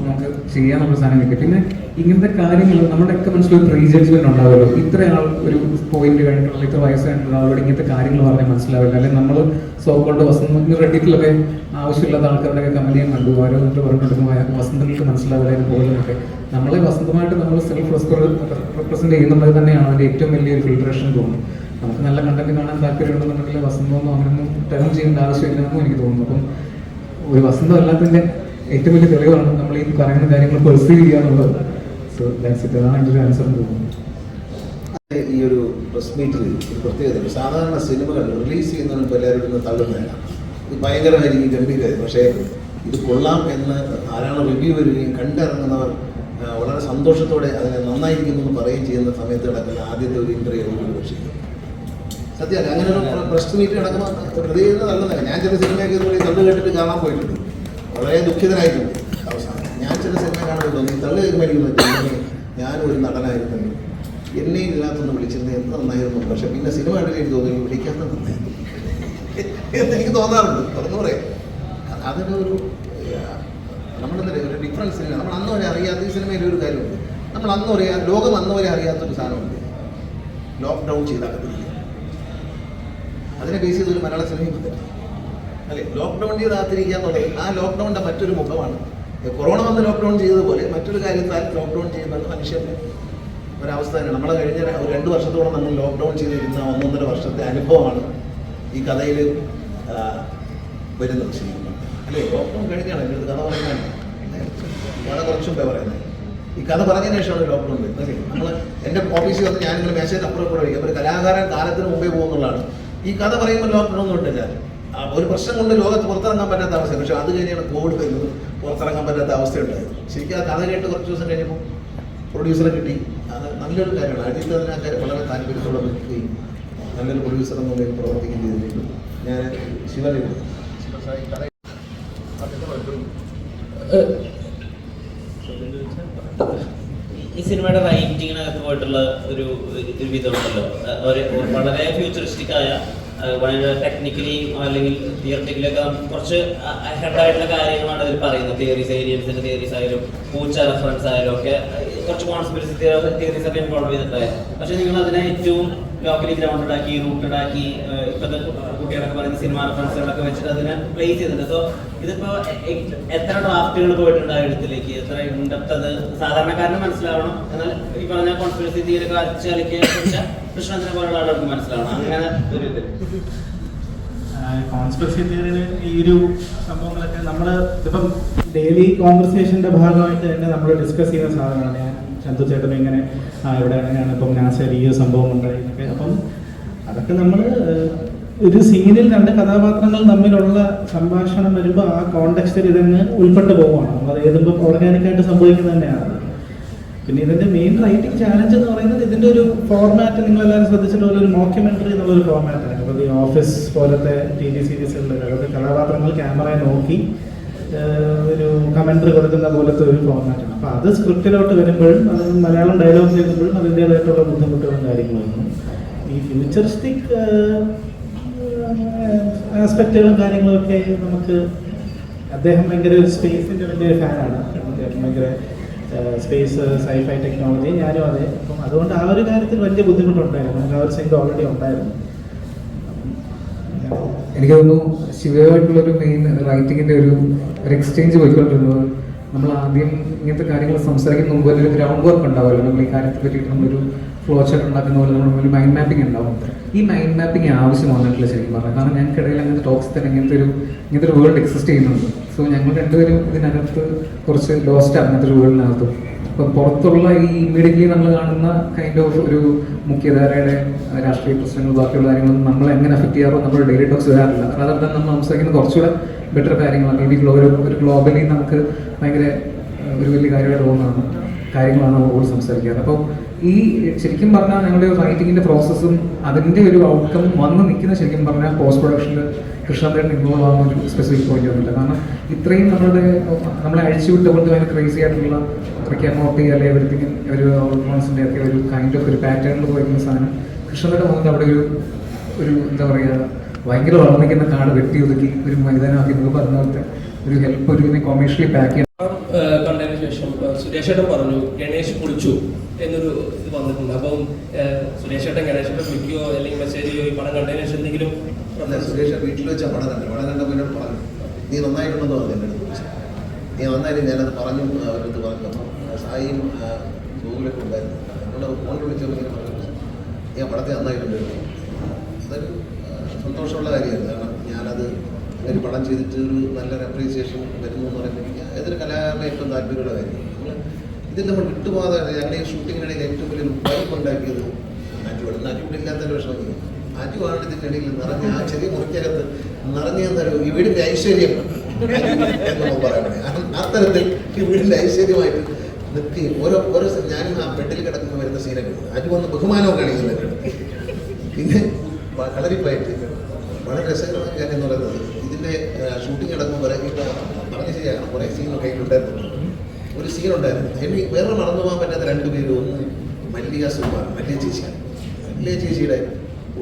നമുക്ക് ചെയ്യാനുള്ള സാധനം കിട്ടി. പിന്നെ ഇങ്ങനത്തെ കാര്യങ്ങൾ നമ്മുടെയൊക്കെ മനസ്സിലൊരു പ്രീ ജഡ്ജ്മെന്റ് ഉണ്ടാവുമല്ലോ. ഇത്ര ആൾ ഒരു പോയിന്റ് കഴിഞ്ഞിട്ടുള്ള ഇത്ര വയസ്സ് കഴിഞ്ഞിട്ടുള്ള ആളോട് ഇങ്ങനത്തെ കാര്യങ്ങൾ പറഞ്ഞാൽ മനസ്സിലാവില്ല. അല്ലെങ്കിൽ നമ്മൾ സോക്കോൾഡ് വസന്തങ്ങൾക്ക് റെഡിറ്റിലൊക്കെ ആവശ്യമില്ലാത്ത ആൾക്കാരുടെയൊക്കെ കമന്റിയും കണ്ടു ഓരോ എന്നിട്ട് പറഞ്ഞിട്ട് വസന്തങ്ങൾക്ക് മനസ്സിലാവില്ല എന്ന് പോകുന്നതൊക്കെ നമ്മളെ വസന്തമായിട്ട് നമ്മൾ സെൽഫ് റെപ്രസെന്റ് ചെയ്യുന്നത് തന്നെയാണ് അതിൻ്റെ ഏറ്റവും വലിയൊരു ഫിൽട്രേഷൻ തോന്നുന്നു. നമുക്ക് നല്ല കണ്ടന്റ് കാണാൻ താല്പര്യമുണ്ടെന്നുണ്ടെങ്കിൽ വസന്തമൊന്നും അങ്ങനെയൊന്നും ടേം ചെയ്യേണ്ട ആവശ്യമില്ലെന്നും എനിക്ക് തോന്നുന്നു. അപ്പം ഒരു വസന്തം അല്ലാത്തതിൻ്റെ ഏറ്റവും വലിയ തെളിവാണ് നമ്മൾ ഈ പറയുന്ന കാര്യങ്ങൾ പെർസീവ് ചെയ്യുക എന്നുള്ളത്. So that's it. അതാണ് എൻ്റെ ഒരു ആൻസർ എന്ന് തോന്നുന്നു. ഈ ഒരു പ്രസ് മീറ്റിൽ ഒരു പ്രത്യേകത സാധാരണ സിനിമകൾ റിലീസ് ചെയ്യുന്നതിന് എല്ലാവരും തള്ളുന്നതല്ല. ഇത് ഭയങ്കരമായിരിക്കും, ഗംഭീരമായിരുന്നു. പക്ഷേ ഇത് കൊള്ളാം എന്ന് ധാരാളം റിവ്യൂ വരികയും കണ്ടിറങ്ങുന്നവർ വളരെ സന്തോഷത്തോടെ അതിനെ നന്നായിരിക്കുന്നു എന്ന് പറയുകയും ചെയ്യുന്ന സമയത്ത് നടക്കുന്ന ആദ്യത്തെ ഒരു ഇൻ്റർവ്യൂ ഒരു പക്ഷേ സത്യമല്ല. അങ്ങനെ ഒരു പ്രസ് മീറ്റ് നടക്കുന്ന ഹൃദയം തള്ളുന്നില്ല. ഞാൻ ചില സിനിമയൊക്കെ തള്ളു കേട്ടിട്ട് കാണാൻ പോയിട്ടുണ്ട്. വളരെ ദുഃഖിതനായിട്ടുണ്ട് അവസാനം. ഞാൻ ചില സിനിമ കാണാൻ തോന്നി തള്ളു കേൾക്കുമ്പോൾ ഞാനൊരു നടനായിരുന്നു, എന്നെയും ഇതിനകത്തൊന്ന് വിളിച്ചിരുന്നത് എന്ത് നന്നായിരുന്നു. പക്ഷെ പിന്നെ സിനിമ കണ്ടിട്ട് എനിക്ക് തോന്നി വിളിക്കാത്ത നന്നായിരുന്നു എന്നെനിക്ക് തോന്നാറുണ്ട്. തുറന്നു പറയാം. അതിനൊരു നമ്മളെന്താ ഒരു ഡിഫറൻസ് ഇല്ല. നമ്മൾ അന്ന് വരെ അറിയാത്ത ഈ സിനിമയിൽ ഒരു കാര്യമുണ്ട്. നമ്മൾ അന്ന് വരെ ലോകം അന്ന് വരെ അറിയാത്തൊരു സാധനമുണ്ട്. ലോക്ക്ഡൗൺ ചെയ്താൽ അതിനെ ബേസ് ചെയ്തൊരു മലയാള സിനിമയും അല്ലെ? ലോക്ക്ഡൗൺ ചെയ്താത്തിരിക്കുക എന്നുള്ളത് ആ ലോക്ക്ഡൗണിൻ്റെ മറ്റൊരു മുഖമാണ്. കൊറോണ വന്ന് ലോക്ക്ഡൗൺ ചെയ്തതുപോലെ മറ്റൊരു കാര്യത്താൽ ലോക്ക്ഡൗൺ ചെയ്യുന്നത് മനുഷ്യൻ്റെ ഒരവസ്ഥ തന്നെയാണ്. നമ്മളെ കഴിഞ്ഞ ഒരു 2 വർഷത്തോളം നമ്മൾ ലോക്ക്ഡൗൺ ചെയ്തിരുന്ന 1.5 വർഷത്തെ അനുഭവമാണ് ഈ കഥയിൽ വരുന്നത്. ശരിക്കും അല്ലേ? ലോക്ക്ഡൗൺ കഴിഞ്ഞാണ് എൻ്റെ കഥ പറയാൻ വളരെ കുറച്ച് മുമ്പേ പറയുന്നത്. ഈ കഥ പറഞ്ഞതിന് ശേഷമാണ് ലോക്ക്ഡൗൺ വരുന്നത്. അല്ലേ? നമ്മൾ എൻ്റെ ഓഫീസിൽ വന്ന് ഞാനിങ്ങനെ മേശയ്ക്ക് അപ്പുറം കൂടെ വയ്ക്കും. ഒരു കലാകാരൻ കാലത്തിന് മുമ്പേ പോകുന്നുള്ളതാണ്. ഈ കഥ പറയുമ്പോൾ ലോക്ക്ഡൗൺ ഒന്നും ഇട്ടില്ല. ഒരു പ്രശ്നം കൊണ്ട് ലോകത്ത് പുറത്തിറങ്ങാൻ പറ്റാത്ത അവസ്ഥ. പക്ഷെ അത് കഴിഞ്ഞാണ് കോവിഡ് വരുന്നത്, പുറത്തിറങ്ങാൻ പറ്റാത്ത അവസ്ഥയുണ്ടായിരുന്നു. ശരിക്കും ആ കഥ കേട്ട് കുറച്ച് ദിവസം കഴിഞ്ഞപ്പോൾ പ്രൊഡ്യൂസറെ കിട്ടി. അത് നല്ലൊരു കാര്യമാണ്. അജിത്ത് അതിനൊക്കെ വളരെ താല്പര്യത്തോടെ നിൽക്കുകയും നല്ലൊരു പ്രൊഡ്യൂസർ എന്ന നിലയിൽ പ്രവർത്തിക്കുകയും ചെയ്തിട്ടുണ്ട്. ഞാൻ ഈ സിനിമയുടെ റൈറ്റിങ്ങിനകത്ത് പോയിട്ടുള്ള ഒരു വിധമുണ്ടല്ലോ, വളരെ ഫ്യൂച്ചറിസ്റ്റിക് ആയ, വളരെ ടെക്നിക്കലി അല്ലെങ്കിൽ തിയററ്റിക്കലി ഒക്കെ കുറച്ച് ഹെഡായിട്ടുള്ള കാര്യങ്ങളാണ് ഇതിൽ പറയുന്നത്. തിയറീസ്, ഏരിയൻസിന്റെ തിയറീസ് ആയാലും പൂച്ച റെഫറൻസ് ആയാലും ഒക്കെ കുറച്ച് കോൺസ്പിറസി തിയറീസ് ഒക്കെ ഇൻവോൾവ് ചെയ്തിട്ടുണ്ടായിരുന്നു. പക്ഷെ നിങ്ങൾ അതിനെ ഏറ്റവും ലോക്കലി ഗ്രൗണ്ടഡ് ആക്കി, റൂട്ടഡ് ആക്കി, ഇപ്പോഴത്തെ കുട്ടികളൊക്കെ പറയുന്ന സിനിമ റെഫറൻസുകളൊക്കെ വെച്ചിട്ട് അതിനെ പ്ലേസ് ചെയ്തിട്ടുണ്ട്. സോ ഇതിപ്പോ എത്ര ഡ്രാഫ്റ്റുകൾ പോയിട്ടുണ്ട് ആ എഴുത്തിലേക്ക്, എത്ര ഇൻഡെപ്ത് അത് സാധാരണക്കാരന് മനസ്സിലാവണം, എന്നാൽ ഈ പറഞ്ഞ കോൺസ്പിറസി തിയറി അരച്ചാലിക്ക് കൃഷ്ണത്തിനെ പോലുള്ള ആളുകൾക്ക് മനസ്സിലാവണം. അങ്ങനെ ഒരു ഇത് കോൺസ്പിറസി തിയറിന് ഈ ഒരു സംഭവങ്ങളൊക്കെ നമ്മൾ ഇപ്പം ഡെയിലി കോൺവെർസേഷൻ്റെ ഭാഗമായിട്ട് തന്നെ നമ്മൾ ഡിസ്കസ് ചെയ്യുന്ന സാധനമാണ്. ഞാൻ ചന്തു ചേട്ടനും ഇങ്ങനെ ഇവിടെ അങ്ങനെയാണ് ഇപ്പം നാസർ ഈ ഒരു സംഭവം ഉണ്ടായിരുന്നൊക്കെ. അപ്പം അതൊക്കെ നമ്മൾ ഒരു സീനിൽ 2 കഥാപാത്രങ്ങൾ തമ്മിലുള്ള സംഭാഷണം വരുമ്പോൾ ആ കോണ്ടെക്സ്റ്റിൽ ഇതങ്ങ് ഉൾപ്പെട്ട് പോവുകയാണ്. നമ്മളത് എഴുതുമ്പോൾ ഓർഗാനിക്കായിട്ട് സംഭവിക്കുന്നത് തന്നെയാണ്. പിന്നെ ഇതിൻ്റെ മെയിൻ റൈറ്റിംഗ് ചാലഞ്ച് എന്ന് പറയുന്നത് ഇതിൻ്റെ ഒരു ഫോർമാറ്റ് നിങ്ങളെല്ലാവരും ശ്രദ്ധിച്ചിട്ട് പോലെ ഒരു മോക്യുമെൻ്ററി എന്നുള്ളൊരു ഫോർമാറ്റാണ്. അപ്പോൾ ഈ ഓഫീസ് പോലത്തെ TV സീരീസുകളിലൊക്കെ അതായത് കഥാപാത്രങ്ങൾ ക്യാമറയെ നോക്കി ഒരു കമൻട്രി കൊടുക്കുന്ന പോലത്തെ ഒരു ഫോർമാറ്റാണ്. അപ്പോൾ അത് സ്ക്രിപ്റ്റിലോട്ട് വരുമ്പോഴും അത് മലയാളം ഡയലോഗ്സ് എഴുതുമ്പോഴും അതിൻ്റേതായിട്ടുള്ള ബുദ്ധിമുട്ടുകളും കാര്യങ്ങളൊന്നും ഈ ഫ്യൂച്ചറിസ്റ്റിക് ആസ്പെക്റ്റുകളും കാര്യങ്ങളൊക്കെ നമുക്ക് അദ്ദേഹം ഭയങ്കര ഒരു സ്പേസിൻ്റെ വലിയൊരു ഫാനാണ്. ഭയങ്കര സ്പേസ് സൈഫൈ ടെക്നോളജി, ഞാനും അതെ. അപ്പം അതുകൊണ്ട് ആ ഒരു കാര്യത്തിൽ വലിയ ബുദ്ധിമുട്ടുണ്ടായിരുന്നു. നമുക്ക് ആ ഒരു സൈഡ് ഓൾറെഡി ഉണ്ടായിരുന്നു. എനിക്ക് തോന്നുന്നു ശിവയുമായിട്ടുള്ളൊരു മെയിൻ റൈറ്റിങ്ങിൻ്റെ ഒരു എക്സ്ചേഞ്ച് പോയിക്കൊണ്ടിരുന്നത് നമ്മൾ ആദ്യം ഇങ്ങനത്തെ കാര്യങ്ങൾ സംസാരിക്കുന്ന മുമ്പ് ഒരു ഗ്രൗണ്ട് വർക്ക് ഉണ്ടാവുമല്ലോ. നമ്മൾ ഈ കാര്യത്തെ പറ്റിയിട്ട് നമ്മളൊരു ഫ്ലോ ചാർട്ട് ഉണ്ടാക്കുന്ന പോലെ നമ്മൾ മൈൻഡ് മാപ്പിംഗ് ഉണ്ടാവും. ഈ മൈൻഡ് മാപ്പിംഗ് ആവശ്യം വന്നിട്ടില്ല ശരിക്കും പറഞ്ഞാൽ. കാരണം ഞങ്ങൾക്കിടയിൽ അങ്ങനത്തെ ടോക്സ് തന്നെ ഇങ്ങനത്തെ ഒരു വേൾഡ് എക്സിസ്റ്റ് ചെയ്യുന്നുണ്ട്. സോ ഞങ്ങൾ രണ്ടുപേരും ഇതിനകത്ത് കുറച്ച് ലോസ്റ്റ് അങ്ങനത്തെ ഒരു വേൾഡിനകത്തും. അപ്പം പുറത്തുള്ള ഈ ഇമ്മീഡിയറ്റ്ലി നമ്മൾ കാണുന്ന കൈൻഡ് ഓഫ് ഒരു മുഖ്യധാരയുടെ രാഷ്ട്രീയ പ്രശ്നങ്ങൾ ബാക്കിയുള്ള കാര്യങ്ങളൊന്നും നമ്മളെ എങ്ങനെ അഫക്റ്റ് ചെയ്യാറോ നമ്മൾ ഡെയിലി ടോക്സ് വരാറില്ല. അതല്ല നമ്മൾ സംസാരിക്കുന്ന കുറച്ചുകൂടെ ബെറ്റർ കാര്യങ്ങളാണ്. മേ ബി ഒരു ഗ്ലോബലി നമുക്ക് ഭയങ്കര ഒരു വലിയ കാര്യമായിട്ട് തോന്നുന്നതാണ് കാര്യങ്ങളാണ് നമ്മളോട് സംസാരിക്കാറ്. അപ്പോൾ ഈ ശരിക്കും പറഞ്ഞാൽ ഞങ്ങളുടെ റൈറ്റിങ്ങിൻ്റെ പ്രോസസ്സും അതിൻ്റെ ഒരു ഔട്ട്കം വന്ന് നിൽക്കുന്ന ശരിക്കും പറഞ്ഞാൽ പോസ്റ്റ് പ്രൊഡക്ഷനിൽ കൃഷ്ണദേവൻ ഇൻവോൾവ് ആകുന്ന ഒരു സ്പെസിഫിക് പോയിന്റ് ഒന്നുമില്ല. കാരണം ഇത്രയും നമ്മളെ അഴിച്ചുവിട്ട പോലത്തെ ഭയങ്കര ക്രേസി ആയിട്ടുള്ള റിക്കാമോട്ടി അല്ലെങ്കിൽ എവരിത്തിങ് ഒരു ഓർഗോൺസിൻ്റെ ഒക്കെ ഒരു കൈൻഡ് ഓഫ് ഒരു പാറ്റേണിൽ പോയിരിക്കുന്ന സാധനം കൃഷ്ണദേവൻ്റെ മുന്നിൽ അവിടെ ഒരു എന്താ പറയുക ഭയങ്കര വളർന്നിരിക്കുന്ന കാട് വെട്ടി ഒതുക്കി ഒരു മൈതാനമാക്കി നമുക്ക് പറഞ്ഞ പോലത്തെ ഒരു ഹെൽപ്പ് ഒരു കൊമേഴ്ഷ്യലി പാക്ക് ചെയ്യാൻ കണ്ടതിന് ശേഷം സുരേഷ് ഏട്ടൻ പറഞ്ഞു ഗണേഷ് കുളിച്ചു എന്നൊരു ഇത് വന്നിട്ടുണ്ട്. അപ്പം സുരേഷ് ഏട്ടൻ വിളിക്കുകയോ അല്ലെങ്കിൽ മെസ്സേജ് ചെയ്യോ ഈ പടം കണ്ടതിന് ശേഷം എന്തെങ്കിലും? സുരേഷ് വീട്ടിൽ വെച്ചാൽ പടം കണ്ടപ്പോൾ എന്നോട് പറഞ്ഞു നീ നന്നായിട്ടുണ്ടെന്ന് പറഞ്ഞു. എൻ്റെ അടുത്ത് വിളിച്ചു നീ നന്നായിട്ട് ഞാനത് പറഞ്ഞു അവരടുത്ത് പറഞ്ഞു. സായിയും ഗൂഗിളൊക്കെ ഉണ്ടായിരുന്നു. എന്നോട് ഫോണിൽ വിളിച്ചപ്പോൾ ഞാൻ പറഞ്ഞു ഞാൻ പടത്തെ നന്നായിട്ടുണ്ട്. അതൊരു സന്തോഷമുള്ള കാര്യമായിരുന്നു. കാരണം ഞാനത് അങ്ങനെ പടം ചെയ്തിട്ട് ഒരു നല്ലൊരു അപ്രീസിയേഷൻ വരുന്നു എന്ന് പറയുമ്പോൾ ഏതൊരു കലാകാരനെ ഏറ്റവും താല്പര്യമുള്ള കാര്യം. ഇതിൽ നമ്മൾ വിട്ടുപോകാതെ ഞങ്ങളുടെ ഈ ഷൂട്ടിങ്ങിനിടയിൽ ഏറ്റവും വലിയൊരു വൈബ് ഉണ്ടാക്കിയത് നാറ്റുകൂടെ ഇല്ലാത്തൊരു വിഷമം. ആറ്റുവാണ് ഇതിൻ്റെ ഇടയിൽ നിറഞ്ഞ ആ ചെറിയ മുറിക്കകത്ത് നിറഞ്ഞ എന്നൊരു ഈ വീടിൻ്റെ ഐശ്വര്യം എന്നൊന്നും പറയാൻ പറയാം. അത്തരത്തിൽ ഈ വീടിൻ്റെ ഐശ്വര്യമായിട്ട് നിൽക്കുകയും ഓരോ ഞാനും ആ ബെഡിൽ കിടക്കുന്ന വരുന്ന സീനൊക്കെ അജു വന്ന് ബഹുമാനവും കാണിക്കുന്നുണ്ട്. പിന്നെ കളരിപ്പായിട്ട് വളരെ രസകരമായ കാര്യം എന്ന് പറയുന്നത് ഇതിൻ്റെ ഷൂട്ടിംഗ് നടക്കുമ്പോൾ പറഞ്ഞ ശരിയാണ് കുറേ സീനൊക്കെ ഉണ്ടായിരുന്നു. ഒരു സീനുണ്ടായിരുന്നു അതിന് വേറെ മറന്നു പോകാൻ പറ്റാത്ത 2 പേര്. ഒന്ന് മല്ലിക സുമാർ, മല്ലിക ചേച്ചിയാണ്. മല്ലിക ചേച്ചിയുടെ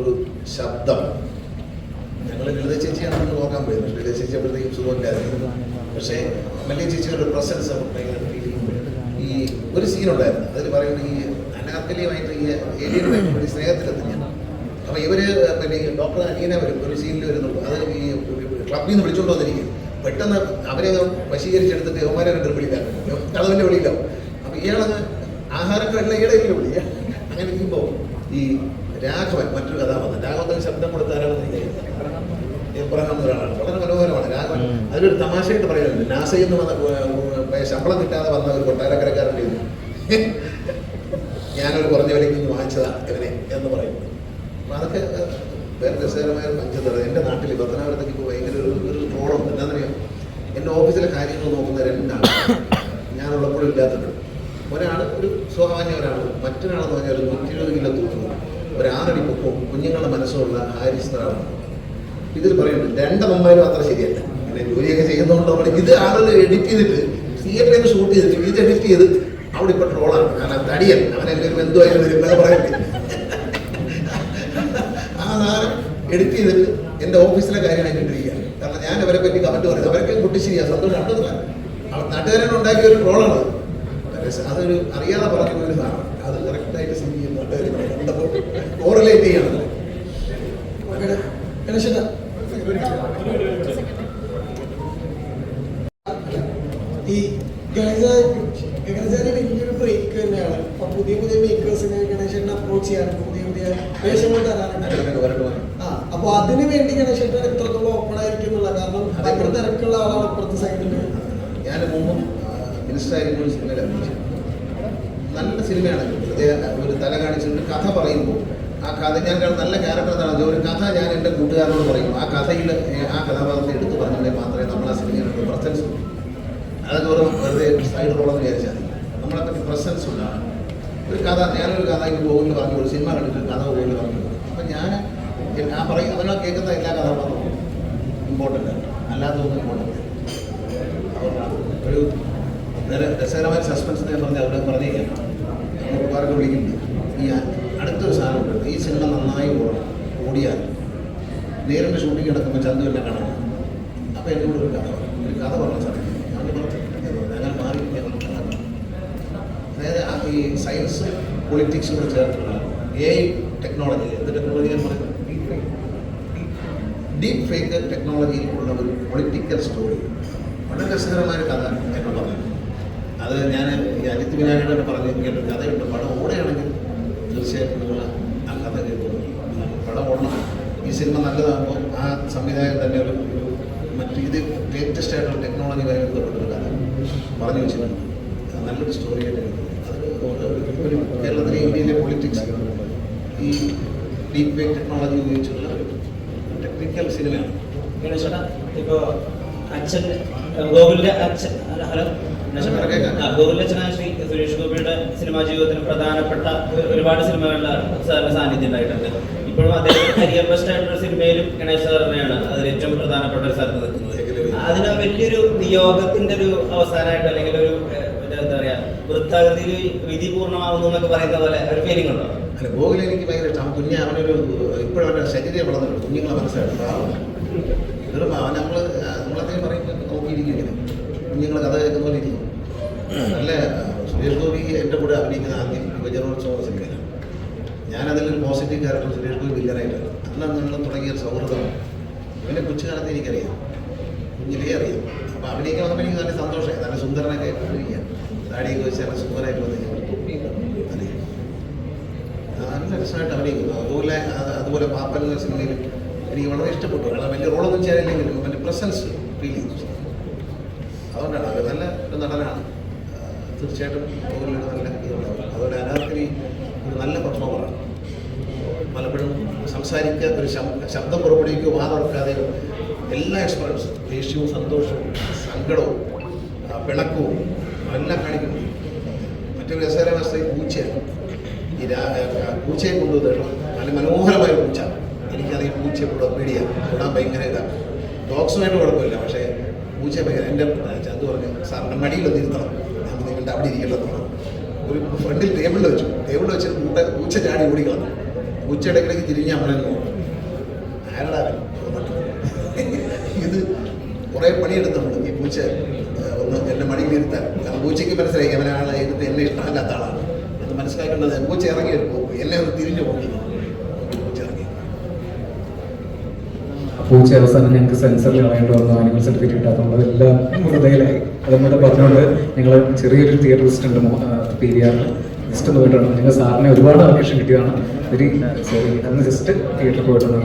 ഒരു ശബ്ദം ഞങ്ങൾ ലളിത ചേച്ചിയാണെന്ന് നോക്കാൻ പോയത്. പക്ഷേ ലളിത ചേച്ചി അപ്പോഴത്തേക്കും സുഖമില്ലായിരുന്നു. പക്ഷേ മല്ലിക ചേച്ചിയുടെ പ്രസൻസ് ഭയങ്കര ഫീൽ ചെയ്യുമ്പോൾ ഈ ഒരു സീനുണ്ടായിരുന്നു. അതിൽ പറയുന്നത് ഈ അനാർക്കലിയുമായിട്ട് ഈ ഏലിയനുമായിട്ട് സ്നേഹത്തിലെത്തി ഞാൻ അപ്പോൾ ഇവര് പിന്നെ ഡോക്ടർ അനീന വരും, ഒരു സീനിൽ വരുന്നുള്ളൂ. അത് ഈ ക്ലബിൽ നിന്ന് വിളിച്ചുകൊണ്ട് വന്നിരിക്കും. പെട്ടെന്ന് അവരെ വശീകരിച്ചെടുത്തിട്ട് യവന്മാരെ ഡ്രിബിളിലാണ്, കഥവിൻ്റെ വെളിയിലാവും. അപ്പോൾ ഇയാളങ്ങ് ആഹാരമൊക്കെ എല്ലാം ഈടയില്ല വിളിക്കുക. അങ്ങനെ ഇരിക്കുമ്പോൾ ഈ രാഘവൻ, മറ്റൊരു കഥാപാത്രം, രാഘവത്തിന് ശബ്ദം കൊടുത്താരാണെന്ന് എബ്രഹാം ഒരാളാണ്, വളരെ മനോഹരമാണ് രാഘവൻ. അതിലൊരു തമാശയായിട്ട് പറയുന്നുണ്ട്, നാസയിൽ നിന്ന് വന്ന ശമ്പളം കിട്ടാതെ വന്ന ഒരു കൊട്ടാരക്കരക്കാരൻ്റെ ഞാനൊരു കുറഞ്ഞ വിലയ്ക്ക് നിന്ന് വാങ്ങിച്ചതാണ് ഇവനെ എന്ന് പറയുന്നത്. അപ്പോൾ അതൊക്കെ വേറെ രസകരമായ പഞ്ചതറ. എൻ്റെ നാട്ടിൽ പത്തനാപുരത്തേക്ക് ഇപ്പോൾ ഭയങ്കര ഒരു ട്രോളുണ്ട്. എന്താണെന്നറിയാം, എൻ്റെ ഓഫീസിലെ കാര്യങ്ങൾ നോക്കുന്ന രണ്ടാണ് ഞാനുള്ളപ്പോഴും ഇല്ലാത്തത്. ഒരാൾ ഒരു സ്വാഭാവികരാണ്, മറ്റൊരാളെന്ന് പറഞ്ഞാൽ ഒരു 120 കിലോ തൂക്കുന്നു, ഒരു 6 അടി പൊക്കവും കുഞ്ഞുങ്ങളുടെ മനസ്സുള്ള ഹാരിസ്ത്രാണ്. ഇതിൽ പറയുന്നുണ്ട് രണ്ടമ്മമാരും അത്ര ശരിയല്ല. പിന്നെ ജോലിയൊക്കെ ചെയ്യുന്നതുകൊണ്ട് നമ്മൾ ഇത് ആളുകൾ എഡിറ്റ് ചെയ്തിട്ട് തിയേറ്ററിൽ നിന്ന് ഷൂട്ട് ചെയ്തിട്ട് ഇത് എഡിറ്റ് ചെയ്ത് അവിടെ ഇപ്പോൾ ട്രോളാണ്. കാരണം തടിയൻ അവനെന്തെങ്കിലും എന്തുമായാലും വരും എന്നൊക്കെ പറയണ്ടേ. ആ സാധനം എഡിറ്റ് ചെയ്തിട്ട് എൻ്റെ ഓഫീസിലെ കാര്യം കണ്ടിട്ടിരിക്കുകയാണ്. കാരണം ഞാൻ അവരെ പറ്റി കമൻറ്റ് പറയുന്നത് അവരൊക്കെ കുട്ടിശ്ശേരിയാണ്, സന്തോഷം ഉണ്ടെന്നില്ല. നാട്ടുകാരൻ ഉണ്ടാക്കിയ ഒരു ട്രോളാണ്. അതൊരു അറിയാതെ പറയുന്ന ഒരു സാധനം, അത് കറക്റ്റായിട്ട് സിനിമ ചെയ്യുന്നുണ്ട്, കോറിലേറ്റ് ചെയ്യണം. ഈ ഗണേശാന്റെ വലിയൊരു ബ്രേക്ക് തന്നെയാണ്. അപ്പൊ പുതിയ മേക്കേഴ്സിനെ ഗണേശനെ അപ്രോച്ച് ചെയ്യാനും പുതിയ വേഷങ്ങൾ തരാനുണ്ട്. അപ്പൊ അതിന് വേണ്ടി ഗണേശൻ എത്രത്തോളം ഓപ്പൺ ആയിരിക്കും എന്നുള്ള, കാരണം ഭയങ്കര തിരക്കുള്ള ആളാണ് ഇപ്പുറത്തെ സൈഡിൽ. ഞാൻ മുമ്പും മിനിസ്റ്റർ ആയിരിക്കും ഒരു സിനിമയിൽ അഭിനയിച്ചു. നല്ല സിനിമയാണ്. ഒരു തല കാണിച്ചിട്ട് കഥ പറയുമ്പോൾ ആ കഥ ഞാൻ നല്ല ക്യാരക്ടർ എന്താണ് ഒരു കഥ ഞാൻ എൻ്റെ കൂട്ടുകാരോട് പറയും. ആ കഥയിൽ ആ കഥാപാത്രത്തെ എടുത്തു പറഞ്ഞാൽ മാത്രമേ നമ്മൾ ആ സിനിമയിലുള്ള പ്രസൻസ്, അതൊക്കെ വെറുതെ സൈഡ് റോളെന്ന് വിചാരിച്ചാൽ നമ്മളെ പറ്റി പ്രസൻസ് ഉണ്ടാണ്. ഒരു കഥ, ഞാനൊരു കഥ ഇങ്ങനെ പോകുന്നു പറഞ്ഞു, ഒരു സിനിമ കണ്ടിട്ട് കഥ പോകുന്നു പറഞ്ഞു. അപ്പം ഞാൻ പറയും അതിനെ കേൾക്കുന്ന എല്ലാ കഥാപാത്രവും ഇമ്പോർട്ടൻ്റ് ആണ്, അല്ലാത്തതൊന്നും ഇമ്പോർട്ടൻ്റ്. ഒരു രസകരമായ സസ്പെൻസ് ഞാൻ പറഞ്ഞാൽ അവിടെ പറഞ്ഞേക്കാം. നമ്മൾ ഒരുപാടൊക്കെ വിളിക്കുന്നുണ്ട്. ഈ അടുത്തൊരു സാധനമുണ്ട്, ഈ സിനിമ നന്നായി ഓടിയാൽ നേരിട്ട് ഷൂട്ടിംഗ് കിടക്കുമ്പോൾ ചന്തു എന്നെ കാണാം. അപ്പോൾ എന്നോട് ഒരു കഥ പറഞ്ഞ സാധനം അങ്ങനെ മാറി. അതായത് ഈ സയൻസ് പൊളിറ്റിക്സും കൂടെ ചേർത്തുള്ള AI ടെക്നോളജി, എന്ത് ടെക്നോളജി ഞാൻ പറയുന്നത്, ഡീപ് ഫേക്ക് ടെക്നോളജിയിൽ ഉള്ള ഒരു പൊളിറ്റിക്കൽ സ്റ്റോറി, വളരെ രസകരമായ കഥ എന്ന് പറഞ്ഞു. അത് ഞാൻ ഈ അജിത് വിനായകരുടെ പറഞ്ഞ് കേട്ടൊരു കഥയുണ്ട്. പടം ഓടുകയാണെങ്കിൽ തീർച്ചയായിട്ടും നിങ്ങൾ ആ കഥ കേട്ടു. പടം ഓടണം. ഈ സിനിമ നല്ലതാകുമ്പോൾ ആ സംവിധായകൻ തന്നെ ഒരു മറ്റ് ഇത് ലേറ്റസ്റ്റ് ആയിട്ടുള്ള ടെക്നോളജിയുമായി ബന്ധപ്പെട്ടൊരു കഥ പറഞ്ഞു വെച്ചിട്ടുണ്ട്. നല്ലൊരു സ്റ്റോറിയായിട്ട് അത് ഒരു കേരളത്തിലെ ഇന്ത്യയിലെ പൊളിറ്റിക്സ് ഈ ഡീപ് ഫേക്ക് ടെക്നോളജി ഉപയോഗിച്ചുള്ള ഒരു ടെക്നിക്കൽ സിനിമയാണ്. ഗണേശേട്ടാ, ഇപ്പോൾ അച്ഛൻ ഗോകുലിന്റെ അച്ഛൻ, ഹലോ ഗോകുലിന്റെ അച്ഛനായ ശ്രീ സുരേഷ് ഗോപിയുടെ സിനിമാ ജീവിതത്തിന് പ്രധാനപ്പെട്ട ഒരുപാട് സിനിമകളിൽ സാറിന്റെ സാന്നിധ്യം ഉണ്ടായിട്ടുണ്ട്. ഇപ്പോഴും അദ്ദേഹത്തിന്റെ കരിയർ ബെസ്റ്റ് ആയിട്ടുള്ള സിനിമയിലും ഗണേശ് സാർ തന്നെയാണ് അതിൽ ഏറ്റവും പ്രധാനപ്പെട്ട ഒരു സ്ഥലത്ത് നിൽക്കുന്നത്. അതിന് വലിയൊരു നിയോഗത്തിന്റെ ഒരു അവസാനമായിട്ട്, അല്ലെങ്കിൽ ഒരു എന്താ പറയാ, വൃത്താകൃതിയിൽ വിധി പൂർണ്ണമാവുന്നു എന്നൊക്കെ പറയുന്ന പോലെ ഒരു ഫീലിംഗ് ഉണ്ടോ? അല്ല, ഗോകുൽ എനിക്ക് ഭയങ്കര ഇഷ്ടമാണ്. കുഞ്ഞ് അവനൊരു ഇപ്പോഴും അവൻ്റെ ശരീരം വളർന്നിട്ടുണ്ട്, കുഞ്ഞുങ്ങളെ മനസ്സിലായിട്ട് പാവമാണ്. വെറും നമ്മളതേ പറയുമ്പോൾ നോക്കിയിരിക്കും, കുഞ്ഞുങ്ങളെ കഥ കേൾക്കുന്ന പോലെ ഇരിക്കും. നല്ല സുരേഷ് ഗോപി എൻ്റെ കൂടെ അഭിനയിക്കുന്ന ആദ്യം യുവജനോത്സവ സിനിമയിലാണ്. ഞാനതിലൊരു പോസിറ്റീവ് ക്യാരക്ടർ, സുരേഷ് ഗോപി വില്ലനായിട്ടാണ്. അന്ന് നമ്മൾ തുടങ്ങിയ സൗഹൃദമാണ്. പിന്നെ കൊച്ചുകാലത്ത് എനിക്കറിയാം, കുഞ്ഞിലേ അറിയാം. അപ്പോൾ അഭിനയിക്കാൻ വന്നപ്പോൾ എനിക്ക് നല്ല സന്തോഷമായി. നല്ല സുന്ദരനൊക്കെ അഭിനയിക്കാം, താടിയൊക്കെ വെച്ച് നല്ല സുന്ദരമായിട്ട് വന്നിരിക്കും. നല്ല രസമായിട്ട് അഭിനയിക്കുന്നു. അതുപോലെ പാപ്പൻ എന്ന സിനിമയിൽ എനിക്ക് വളരെ ഇഷ്ടപ്പെട്ടു. കാരണം വലിയ റോളൊന്നും ചെയ്യാനില്ലെങ്കിലും അവൻ്റെ പ്രസൻസ് ഫീൽ ചെയ്തു. അതുകൊണ്ടാണ് അത് നല്ല ഒരു നടനാണ്. തീർച്ചയായിട്ടും ഒരു നല്ല ഇതുണ്ടാവും. അതുപോലെ അനാർക്കലി ഒരു നല്ല പെർഫോമറാണ്. പലപ്പോഴും സംസാരിക്കുക, ഒരു ശബ്ദം പുറപ്പെടുവിക്കുക, വാതുറക്കാതെ എല്ലാ എക്സ്പീരിയൻസും, ദേഷ്യവും സന്തോഷവും സങ്കടവും പിണക്കവും എല്ലാം കാണിക്കുന്നു. മറ്റൊരു രസകരമായ സ്ത്രീ പൂച്ചയാണ്. ഈ പൂച്ചയെ കൊണ്ടുവന്നിട്ട് നല്ല മനോഹരമായ പൂച്ച. എനിക്കത് ഈ പൂച്ചയെ പേടിയാണ്, തൊടാൻ ഭയങ്കര ഇതാണ്. ഡോഗ്സുമായിട്ട് കുഴപ്പമില്ല, പക്ഷേ പൂച്ചയെ ഭയങ്കര. എൻ്റെ ചന്തു പറഞ്ഞു, സാറിൻ്റെ മടിയിലൊന്ന് ഇരുത്തണം, ഞാൻ നിങ്ങളുടെ അവിടെ ഇരിക്കട്ടെന്ന് പറഞ്ഞു. ഒരു ഫ്രണ്ടിൽ ടേബിളിൽ വെച്ച് പൂച്ച ചാടി ഓടി കളഞ്ഞു. പൂച്ചയുടെ ഇടയ്ക്ക് തിരിഞ്ഞ് നമ്മളെ നോക്കും, ആരടാ ഇത്. കുറേ പണിയെടുത്ത് നമ്മൾ ഈ പൂച്ച ഒന്ന് എൻ്റെ മടിയിലിരുത്താൻ. കാരണം പൂച്ചയ്ക്ക് മനസ്സിലായി അവനാണ് ഇരുത്ത് എന്നെ ഇഷ്ടമല്ലാത്ത ആളാണ്. അത് മനസ്സിലാക്കേണ്ടത് പൂച്ച ഇറങ്ങി പോകും, എന്നെ ഒന്ന് തിരിഞ്ഞു പോയി പൂച്ച ഇറങ്ങി. പൂച്ച അവസാനം ഞങ്ങൾക്ക് സെൻസറിൽ കളയേണ്ടി വന്നു, ആനിമൽ സർട്ടിഫിക്കറ്റ് കിട്ടാത്തതുകൊണ്ട് എല്ലാം ഹൃദയലായി. അതെന്നോട് പറഞ്ഞുകൊണ്ട് ഞങ്ങൾ ചെറിയൊരു തിയേറ്റർ ലിസ്റ്റ് ഉണ്ട് PVR ജസ്റ്റ് ഒന്ന് പോയിട്ടാണ്. ഞങ്ങൾ സാറിനെ ഒരുപാട് ആവേശം കിട്ടിയതാണ്. വെരി സോറി, അന്ന് ജസ്റ്റ് തിയേറ്ററിൽ പോയിട്ടാണ്.